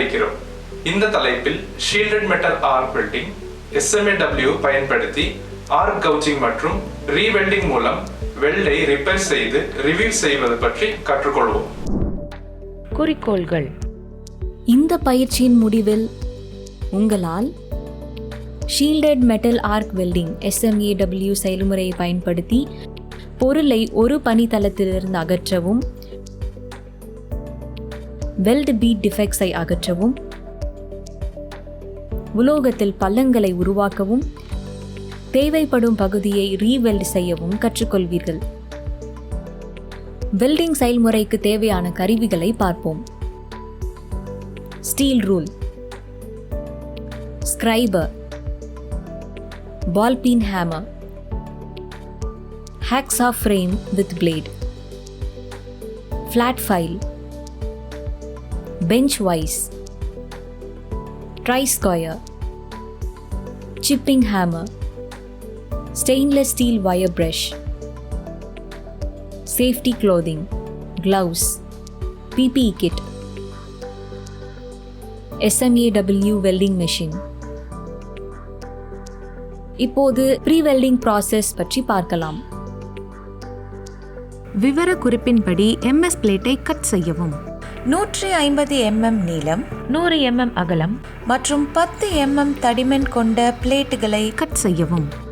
அளிக்கிறோம். இந்த தலைப்பில் shielded metal arc welding, SMAW பயன்படுத்தி ஆர்க் கவுச்சிங் மற்றும் ரீவெல்டிங் மூலம் வெல்டை ரிப்பேர் செய்து ரிவ்யூ செய்வது பற்றி கற்றுக்கொள்வோம். குறிக்கோள்கள். இந்த பயிற்சியின் முடிவில் உங்களால் shielded metal arc welding SMAW செயல்முறையை பயன்படுத்தி பொருளை ஒரு பணித்தளத்திலிருந்து அகற்றவும், வெல்ட் பீட் டிஃபெக்ட்ஸை அகற்றவும், உலோகத்தில் பள்ளங்களை உருவாக்கவும், தேவைப்படும் பகுதியை ரீவெல்ட் செய்யவும் கற்றுக்கொள்வீர்கள். வெல்டிங் செயல்முறைக்கு தேவையான கருவிகளை பார்ப்போம். Steel rule, scriber, ball peen hammer, hacksaw frame with blade, flat file, bench vise, tri-square, chipping hammer, stainless steel wire brush, safety clothing, gloves, PPE kit, SMAW welding machine. இப்போது ப்ரீ-வெல்டிங் ப்ராசஸ் பற்றி பார்க்கலாம். விவர குறிப்பின்படி MS பிளேட்டை cut செய்யவும். 150 mm நீளம், 100 mm அகலம் மற்றும் 10 mm தடிமன் கொண்ட பிளேட்டுகளை கட் செய்யவும்.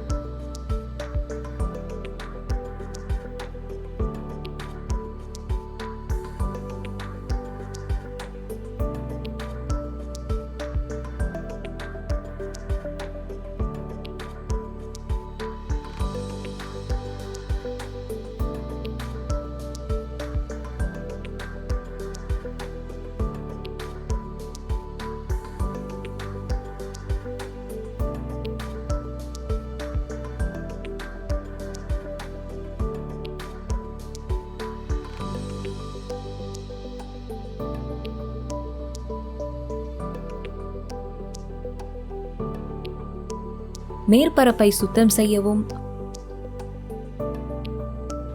மேற்பரப்பை சுத்தம் செய்யவும்,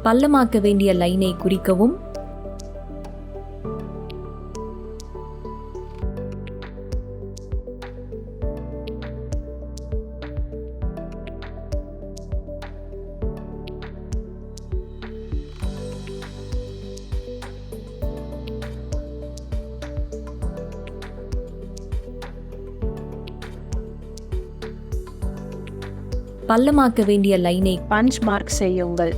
பள்ளமாக்க வேண்டிய லைனை குறிக்கவும், பள்ளமாக்க வேண்டிய லைனை பஞ்ச் மார்க் செய்யுங்கள்.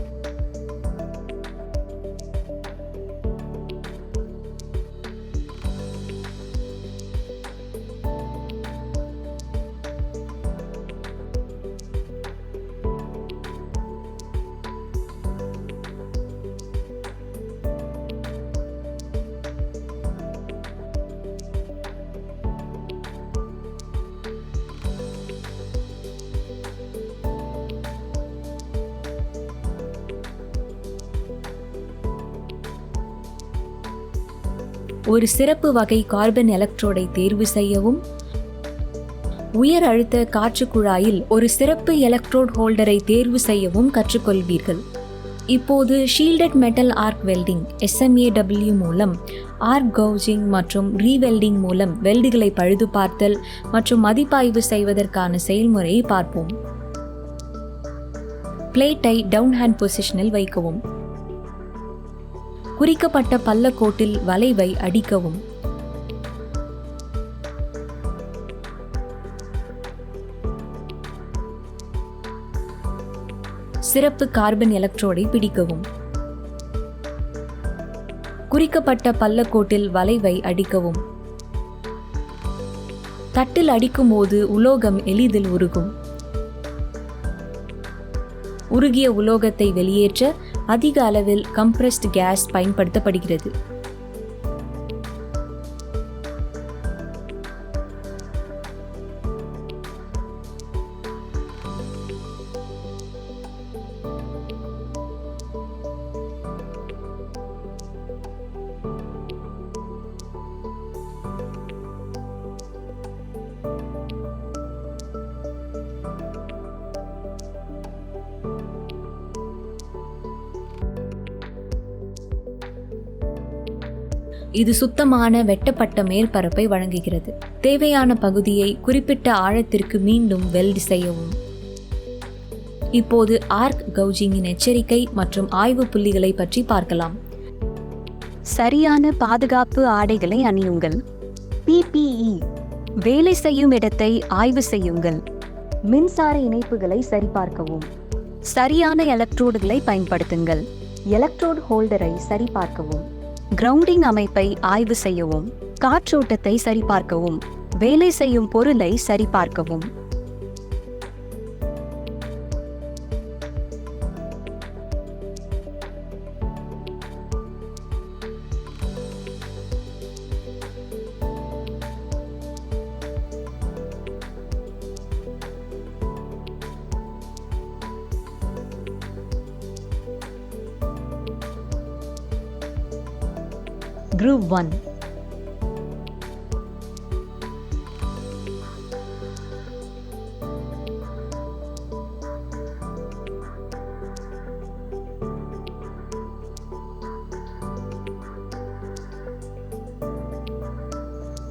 ஒரு சிறப்பு வகை கார்பன் எலக்ட்ரோடை தேர்வு செய்யவும், உயர் அழுத்த காற்று குழாயில் ஒரு சிறப்பு எலக்ட்ரோட் ஹோல்டரை தேர்வு செய்யவும் கற்றுக்கொள்வீர்கள். இப்போது shielded metal arc welding SMAW மூலம் ஆர்க் கவுஜிங் மற்றும் ரீவெல்டிங் மூலம் வெல்டுகளை பழுது பார்த்தல் மற்றும் மதிப்பாய்வு செய்வதற்கான செயல்முறையை பார்ப்போம். பிளேட்டை டவுன் ஹேண்ட் பொசிஷனில் வைக்கவும். குறிக்கப்பட்ட பள்ளக்கோட்டில் வளைவை அடிக்கவும். சிறப்பு கார்பன் எலக்ட்ரோடை பிடிக்கவும். குறிக்கப்பட்ட பள்ளக்கோட்டில் வளைவை அடிக்கவும். தட்டில் அடிக்கும் போது உலோகம் எளிதில் உருகும். உருகிய உலோகத்தை வெளியேற்ற அதிக அளவில் கம்ப்ரஸ்ட் கேஸ் பயன்படுத்தப்படுகிறது. இது சுத்தமான வெட்டப்பட்ட மேற்பரப்பை வழங்குகிறது. தேவையான பகுதியை குறிப்பிட்ட ஆழத்திற்கு மீண்டும் வெல்ட் செய்யவும். இப்போது ஆர்க் கவுஜிங்கின் எச்சரிக்கை மற்றும் ஆய்வு புள்ளிகளை பற்றி பார்க்கலாம். சரியான பாதுகாப்பு ஆடைகளை அணியுங்கள். PPE வேலை செய்யும் இடத்தை ஆய்வு செய்யுங்கள். மின்சார இணைப்புகளை சரிபார்க்கவும். சரியான எலக்ட்ரோடுகளை பயன்படுத்துங்கள். எலக்ட்ரோட் ஹோல்டரை சரிபார்க்கவும். கிரவுண்டிங் அமைப்பை ஆய்வு செய்யவும். காற்றோட்டத்தை சரிபார்க்கவும். வேலை செய்யும் பொருளை சரிபார்க்கவும். Group 1.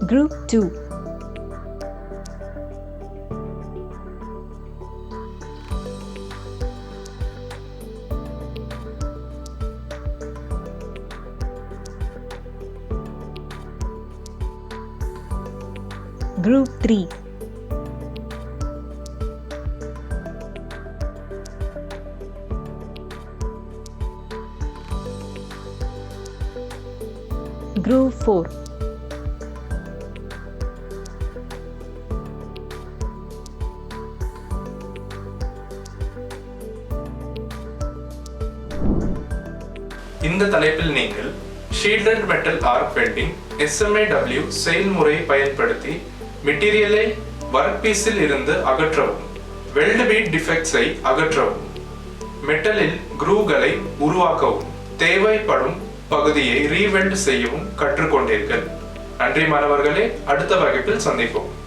Group 2. Group 3. Group 4. இந்த தலைப்பில் நீங்கள் shielded metal arc welding SMAW செயல்முறையை பயன்படுத்தி மெட்டீரியலை ஒர்க் பீஸில் இருந்து அகற்றவும், வெல்ட் பீட் டிஃபெக்ட்ஸை அகற்றவும், மெட்டலில் க்ரூகளை உருவாக்கவும், தேவைப்படும் பகுதியை ரீவெல்ட் செய்யவும் கற்றுக்கொண்டீர்கள். நன்றி மாணவர்களே, அடுத்த வகுப்பில் சந்திப்போம்.